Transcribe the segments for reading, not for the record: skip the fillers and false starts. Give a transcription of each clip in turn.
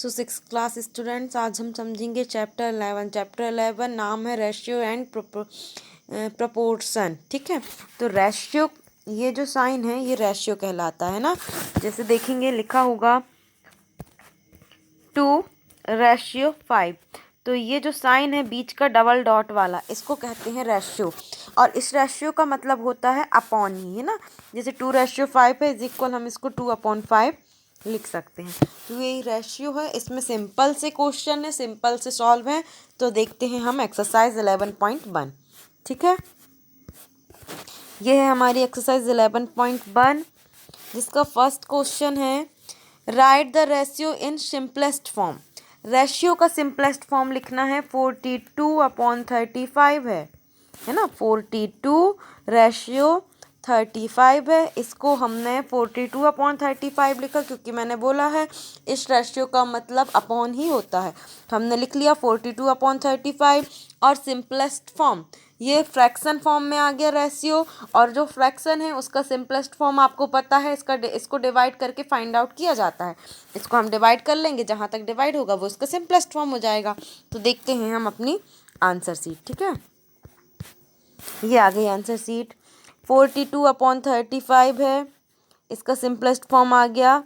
सो 6 class students, आज हम समझेंगे चैप्टर 11। चैप्टर 11 नाम है रेशियो एंड प्रपोर्शन। ठीक है, तो रेशियो, ये जो साइन है ये रेशियो कहलाता है ना। जैसे देखेंगे लिखा होगा 2:5, तो ये जो साइन है बीच का डबल डॉट वाला, इसको कहते हैं रेशियो। और इस रेशियो का मतलब होता है अपॉन ही, है ना। जैसे 2:5 है इज इक्वल, हम इसको 2/5 लिख सकते हैं। तो ये रेशियो है, इसमें सिंपल से क्वेश्चन है, सिंपल से सॉल्व है। तो देखते हैं हम एक्सरसाइज 11.1। ठीक है, ये है हमारी एक्सरसाइज 11.1, जिसका फर्स्ट क्वेश्चन है write the ratio in simplest form. Ratio का सिंपलेस्ट फॉर्म लिखना है 42/35 है ना। 42 रेशियो 35 है, इसको हमने 42/35 लिखा क्योंकि मैंने बोला है इस रेशियो का मतलब अपॉन ही होता है। तो हमने लिख लिया 42/35। और सिंपलेस्ट फॉर्म, ये फ्रैक्शन फॉर्म में आ गया रेशियो, और जो फ्रैक्शन है उसका सिंपलेस्ट फॉर्म आपको पता है, इसको डिवाइड करके फाइंड आउट किया जाता है। इसको हम डिवाइड कर लेंगे, जहाँ तक डिवाइड होगा वो इसका सिंपलेस्ट फॉर्म हो जाएगा। तो देखते हैं हम अपनी आंसर शीट। ठीक है, ये आ गई आंसर शीट। 42/35 है, इसका सिंपलेस्ट फॉर्म आ गया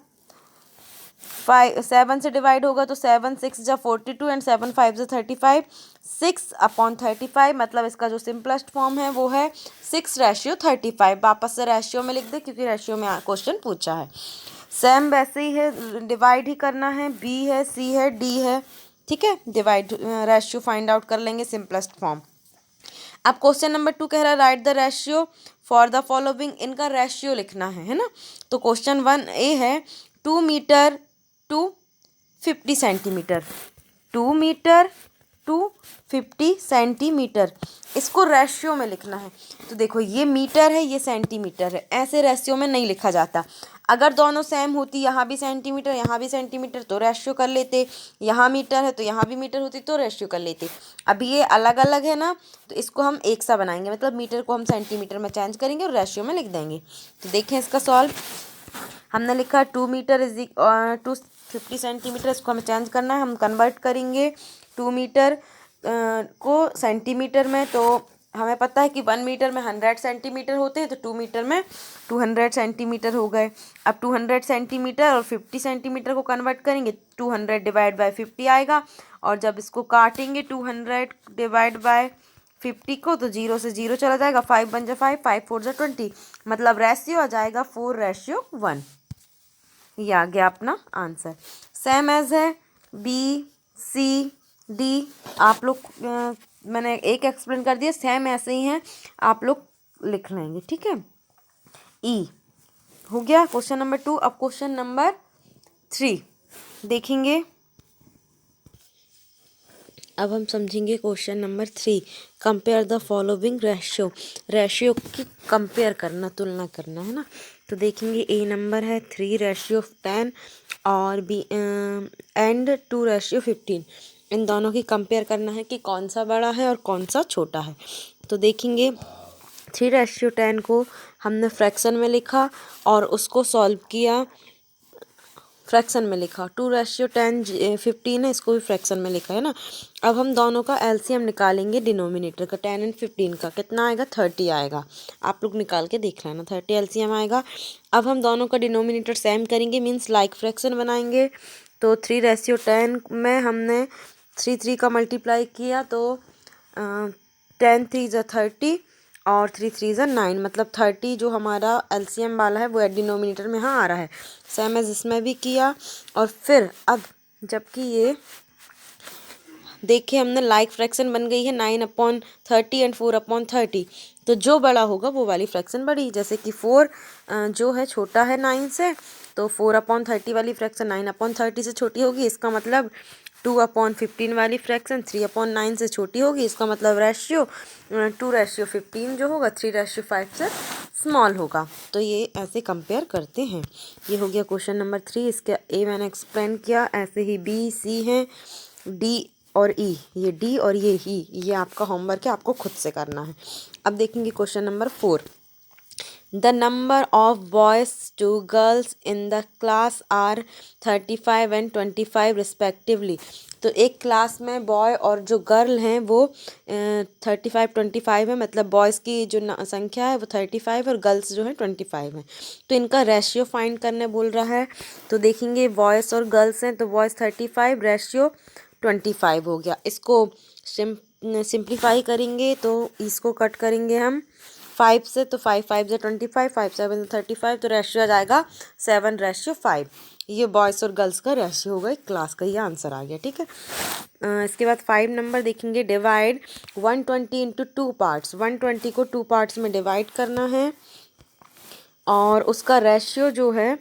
7 से डिवाइड होगा तो 7 6 जा 42 एंड 7 5 जा 35। 6/35 मतलब इसका जो सिंपलेस्ट फॉर्म है वो है 6:35। वापस से रेशियो में लिख दे क्योंकि रेशियो में क्वेश्चन पूछा है। सेम वैसे ही है, डिवाइड ही करना है। बी है, सी है, डी है। ठीक है, डिवाइड रेशियो फाइंड आउट कर लेंगे सिंपलेस्ट फॉर्म। अब क्वेश्चन नंबर 2 कह रहा है write the ratio for the following. इनका रेशियो लिखना है ना। तो क्वेश्चन 1A है 2 metre to 50 centimetre. 2 metre to 50 centimetre, इसको रेशियो में लिखना है। तो देखो ये मीटर है, ये सेंटीमीटर है, ऐसे रेशियो में नहीं लिखा जाता। अगर दोनों सेम होती, यहाँ भी सेंटीमीटर यहाँ भी सेंटीमीटर, तो रेशियो कर लेते। यहाँ मीटर है तो यहाँ भी मीटर होती तो रेशियो कर लेते। अभी ये अलग अलग है ना, तो इसको हम एक सा बनाएंगे, मतलब मीटर को हम सेंटीमीटर में चेंज करेंगे और रेशियो में लिख देंगे। तो देखें इसका सॉल्व। हमने लिखा 2 मीटर इज टू 50 सेंटीमीटर, इसको हमें चेंज करना है। हम कन्वर्ट करेंगे 2 मीटर को सेंटीमीटर में। तो हमें पता है कि 1 मीटर में 100 सेंटीमीटर होते हैं, तो 2 मीटर में 200 सेंटीमीटर हो गए। अब 200 सेंटीमीटर और 50 सेंटीमीटर को कन्वर्ट करेंगे, 200 डिवाइड बाय 50 आएगा। और जब इसको काटेंगे 200 डिवाइड बाय 50 को, तो 0 से 0 चला जाएगा, 5 बन जा 5, 5 4 जा 20, मतलब रेशियो आ जाएगा 4:1। ये आ गया अपना आंसर। सेम एज है बी, सी, डी। आप लोग मैंने एक एक्सप्लेन कर दिया, सेम ऐसे ही हैं, आप लोग लिख लेंगे। ठीक है, ई हो गया क्वेश्चन नंबर 2। अब क्वेश्चन नंबर 3 देखेंगे। अब हम समझेंगे question number 3। Compare the following ratio. Ratio की कंपेयर करना, तुलना करना है ना। तो देखेंगे ए नंबर है 3:10 और बी एंड 2:15। इन दोनों की कंपेयर करना है कि कौन सा बड़ा है और कौन सा छोटा है। तो देखेंगे 3:10 को हमने फ्रैक्शन में लिखा और उसको सॉल्व किया, फ्रैक्शन में लिखा। 2:10 है, इसको भी फ्रैक्शन में लिखा है ना। अब हम दोनों का एलसीएम निकालेंगे डिनोमिनेटर का, 10 और 15 का। कितना आएगा? 30 आएगा। आप लोग निकाल के देख लेना, 30 एलसीएम आएगा। अब हम दोनों का डिनोमिनेटर सेम करेंगे, मीन्स लाइक फ्रैक्शन बनाएंगे। तो 3:10 में हमने 3 का मल्टीप्लाई किया, तो 10 3 जा 30 और 3 3 जा 9, मतलब 30 जो हमारा एलसीएम वाला है वो डिनोमिनेटर में यहाँ आ रहा है। सेम एज इसमें भी किया। और फिर अब जबकि ये देखिए हमने लाइक फ्रैक्शन बन गई है 9/30 एंड 4/30, तो जो बड़ा होगा वो वाली फ्रैक्शन बड़ी। जैसे कि 4 जो है छोटा है 9 से, तो 4/30 वाली फ्रैक्शन 9/30 से छोटी होगी। इसका मतलब 2/15 वाली फ्रैक्शन 3/9 से छोटी होगी। इसका मतलब रेशियो 2:15 जो होगा 3:5 से स्मॉल होगा। तो ये ऐसे कंपेयर करते हैं। ये हो गया क्वेश्चन नंबर 3। इसका ए मैंने एक्सप्लेन किया, ऐसे ही बी, सी है, डी और ई। ये डी और ये ई, ये आपका होमवर्क है, आपको खुद से करना है। अब देखेंगे question number 4। The number of boys to girls in the class are 35 and 25 respectively. तो एक क्लास में बॉय और जो गर्ल हैं वो 35 25 है, मतलब बॉयज़ की जो संख्या है वो 35 और गर्ल्स जो है 25 है। तो इनका रेशियो फाइंड करने बोल रहा है। तो देखेंगे बॉयज़ और गर्ल्स हैं, तो बॉयज़ 35 रेशियो 25 हो गया। इसको सिंप्लीफाई करेंगे तो इसको कट करेंगे हम 5 से, तो 5 5 से 25, 5 7 से 35, तो रेशियो आ जाएगा 7:5। ये बॉयज़ और गर्ल्स का रेशियो होगा, एक क्लास का ये आंसर आ गया। ठीक है। इसके बाद 5 नंबर देखेंगे, डिवाइड 120 इंटू 2 पार्ट्स। 120 को 2 पार्ट्स में डिवाइड करना है और उसका रेशियो जो है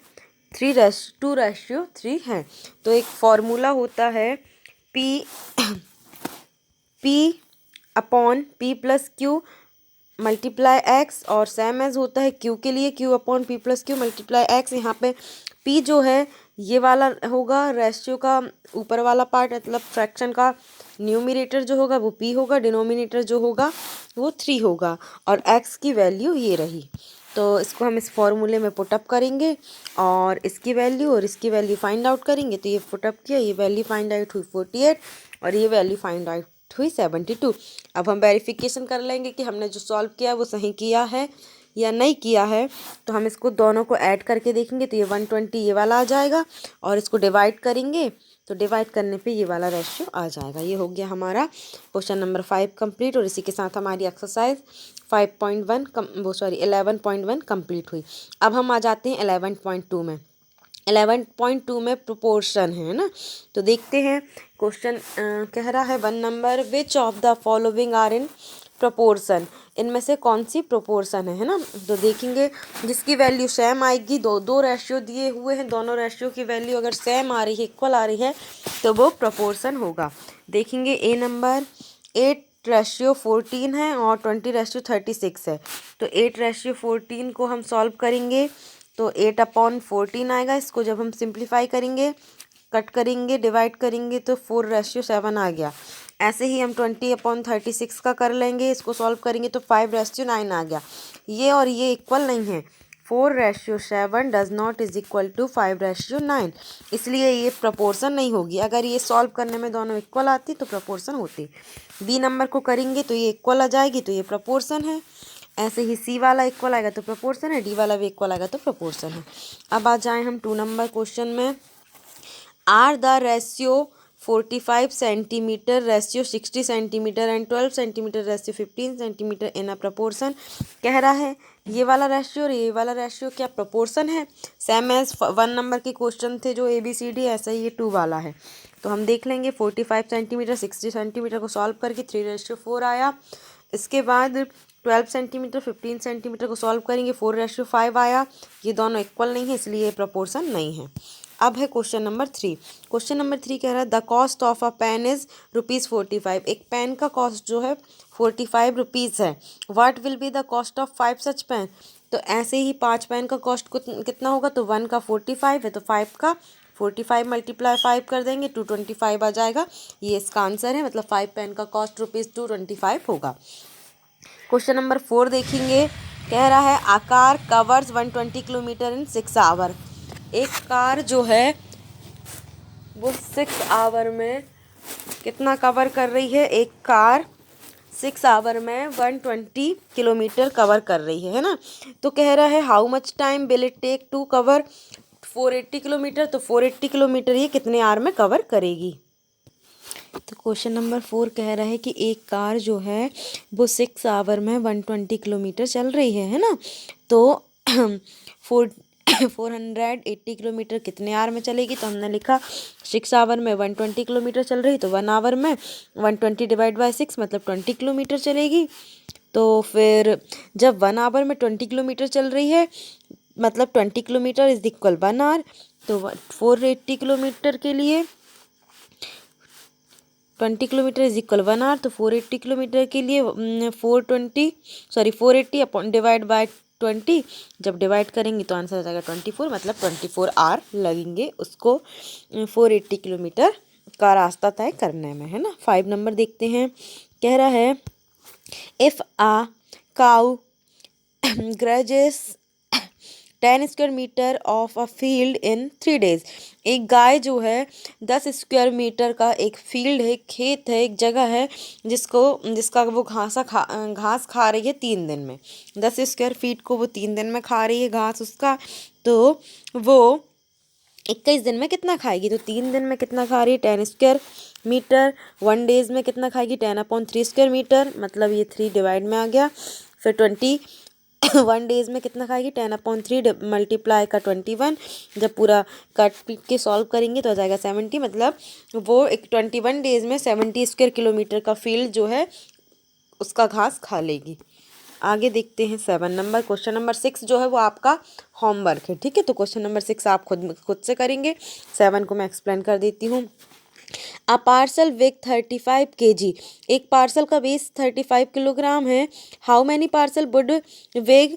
2:3 है। तो एक फॉर्मूला होता है P/P मल्टीप्लाई एक्स, और सेम एज होता है Q के लिए Q/P+Q मल्टीप्लाई एक्स। यहाँ पे P जो है ये वाला होगा रेशियो का ऊपर वाला पार्ट, मतलब फ्रैक्शन का न्यूमरेटर जो होगा वो P होगा, डिनोमिनेटर जो होगा वो 3 होगा, और x की वैल्यू ये रही। तो इसको हम इस फॉर्मूले में पुटअप करेंगे और इसकी वैल्यू और इसकी वैल्यू फाइंड आउट करेंगे। तो ये पुटअप किया, ये वैल्यू फाइंड आउट हुई 48 और ये वैल्यू फाइंड आउट हुई 72। अब हम वेरिफिकेशन कर लेंगे कि हमने जो सॉल्व किया वो सही किया है या नहीं किया है। तो हम इसको दोनों को ऐड करके देखेंगे, तो ये 120 ये वाला आ जाएगा और इसको डिवाइड करेंगे तो डिवाइड करने पे ये वाला रेशियो आ जाएगा। ये हो गया हमारा क्वेश्चन नंबर 5 कंप्लीट, और इसी के साथ हमारी एक्सरसाइज 11.1 कंप्लीट हुई। अब हम आ जाते हैं 11.2 में। 11.2 में प्रोपोर्शन है ना। तो देखते हैं क्वेश्चन कह रहा है 1 number, which of the following are in proportion. इनमें से कौन सी प्रोपोर्शन है ना। तो देखेंगे जिसकी वैल्यू सेम आएगी, दो रेशियो दिए हुए हैं, दोनों रेशियो की वैल्यू अगर सेम आ रही है, इक्वल आ रही है, तो वो प्रोपोर्शन होगा। देखेंगे ए नंबर 8:14 है और 20:36 है। तो 8:14 को हम सॉल्व करेंगे तो 8/14 आएगा। इसको जब हम सिंप्लीफाई करेंगे, कट करेंगे, डिवाइड करेंगे तो 4:7 आ गया। ऐसे ही हम 20/36 का कर लेंगे, इसको सॉल्व करेंगे तो 5:9 आ गया। ये और ये इक्वल नहीं है। 4:7 does not is equal to 5:9, इसलिए ये प्रोपोर्शन नहीं होगी। अगर ये सॉल्व करने में दोनों इक्वल आती तो प्रोपोर्शन होती। बी नंबर को करेंगे तो ये इक्वल आ जाएगी, तो ये प्रोपोर्शन है। ऐसे ही सी वाला इक्वल आएगा तो प्रोपोर्शन है, डी वाला भी इक्वल आएगा तो प्रोपोर्शन है। अब आ जाएं हम 2 नंबर क्वेश्चन में। Are the ratio 45 centimetre, ratio 60 centimetre and 12 centimetre, ratio 15 centimetre in a proportion. कह रहा है ये वाला रेशियो और ये वाला रेशियो क्या प्रोपोर्शन है। सेम एज 1 नंबर के क्वेश्चन थे जो ABCD, ऐसा ही ये 2 वाला है। तो हम देख लेंगे 45 सेंटीमीटर 60 सेंटीमीटर को सॉल्व करके 3:4 आया। इसके बाद 12 सेंटीमीटर 15 सेंटीमीटर को सॉल्व करेंगे 4:5 आया। ये दोनों इक्वल नहीं है, इसलिए ये प्रोपोर्शन नहीं है। अब है क्वेश्चन नंबर 3। क्वेश्चन नंबर 3 कह रहा है the cost of a pen is ₹45। एक पेन का कॉस्ट जो है 45 रुपीज़ है। What will be the cost of 5 such pen. तो ऐसे ही 5 पेन का कॉस्ट कितना होगा, तो 1 का 45 है तो 5 का 45 मल्टीप्लाई 5 कर देंगे 225 आ जाएगा। ये इसका आंसर है, मतलब 5 पेन का कॉस्ट ₹225 होगा। क्वेश्चन नंबर 4 देखेंगे। कह रहा है a car covers 120 kilometre in 6 hour. एक कार जो है वो 6 आवर में कितना कवर कर रही है। एक कार 6 आवर में 120 किलोमीटर कवर कर रही है ना। तो कह रहा है how much time will it take to cover 480 kilometre. तो 480 किलोमीटर ये कितने आवर में कवर करेगी। तो क्वेश्चन नंबर 4 कह रहा है कि एक कार जो है वो 6 आवर में 120 किलोमीटर चल रही है ना। तो 480 किलोमीटर कितने आवर में चलेगी। तो हमने लिखा 6 आवर में 120 किलोमीटर चल रही, तो 1 आवर में 120 डिवाइड बाय 6 मतलब 20 किलोमीटर चलेगी। तो फिर जब 1 आवर में 20 किलोमीटर चल रही है, मतलब 20 किलोमीटर इज इक्वल 1 आवर। तो 480 किलोमीटर के लिए 20 किलोमीटर इज इक्वल 1 आवर। तो 480 किलोमीटर के लिए 480 अपॉन डिवाइड बाय 20, जब डिवाइड करेंगे तो आंसर आ जाएगा 24, मतलब 24 आवर लगेंगे उसको 480 किलोमीटर का रास्ता तय करने में, है ना। 5 नंबर देखते हैं। कह रहा है if a cow grazes 10 square metre of a field in 3 days। एक गाय जो है 10 स्क्वायर मीटर का एक फील्ड है, खेत है, एक जगह है जिसका वो घास खा रही है 3 दिन में। 10 स्क्वायर फीट को वो 3 दिन में खा रही है घास उसका, तो वो 21 दिन में कितना खाएगी? तो 3 दिन में कितना खा रही है? 10 स्क्वायर मीटर। 1 डेज में कितना खाएगी? 10/3 स्क्वायर मीटर, मतलब ये 3 डिवाइड में आ गया। फिर 21 डेज में कितना खाएगी? 10/3 मल्टीप्लाई का 21। जब पूरा काट पीट के सॉल्व करेंगे तो आ जाएगा 70, मतलब वो एक 21 डेज में 70 स्क्वायर किलोमीटर का फील्ड जो है उसका घास खा लेगी। आगे देखते हैं 7 नंबर। क्वेश्चन नंबर 6 जो है वो आपका होमवर्क है, ठीक है। तो क्वेश्चन नंबर 6 आप खुद से करेंगे। 7 को मैं एक्सप्लेन कर देती हूँ। अ पार्सल वेग 35 kg। एक पार्सल का वेट 35 किलोग्राम है। हाउ मैनी पार्सल वुड वेग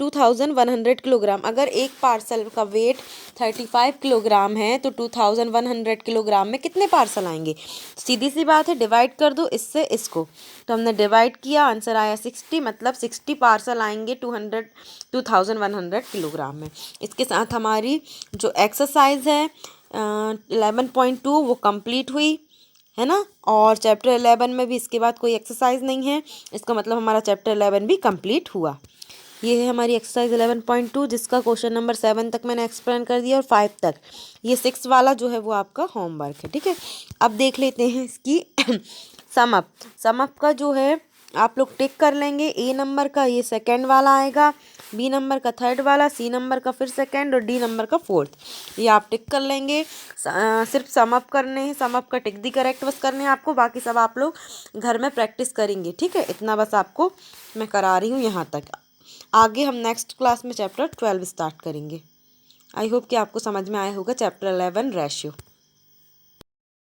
2100 किलोग्राम। अगर एक पार्सल का वेट 35 किलोग्राम है तो 2100 किलोग्राम में कितने पार्सल आएंगे? सीधी सी बात है, डिवाइड कर दो इससे इसको। तो हमने डिवाइड किया, आंसर आया 60, मतलब 60 पार्सल आएंगे 2100 किलोग्राम में। इसके साथ हमारी जो एक्सरसाइज है 11.2 वो कंप्लीट हुई है ना। और चैप्टर 11 में भी इसके बाद कोई एक्सरसाइज नहीं है, इसका मतलब हमारा चैप्टर 11 भी कंप्लीट हुआ। ये है हमारी एक्सरसाइज 11.2 जिसका क्वेश्चन नंबर 7 तक मैंने एक्सप्लेन कर दिया और 5 तक। ये 6 वाला जो है वो आपका होमवर्क है, ठीक है। अब देख लेते हैं इसकी सम अप का जो है आप लोग टिक कर लेंगे। ए नंबर का ये सेकंड वाला आएगा, बी नंबर का थर्ड वाला, सी नंबर का फिर सेकंड और डी नंबर का फोर्थ। ये आप टिक कर लेंगे। सिर्फ सम अप करने हैं, सम अप का टिक दी करेक्ट बस करने हैं आपको, बाकी सब आप लोग घर में प्रैक्टिस करेंगे, ठीक है। इतना बस आपको मैं करा रही हूँ यहाँ तक। आगे हम नेक्स्ट क्लास में चैप्टर 12 स्टार्ट करेंगे। आई होप कि आपको समझ में आया होगा चैप्टर 11 रेशियो।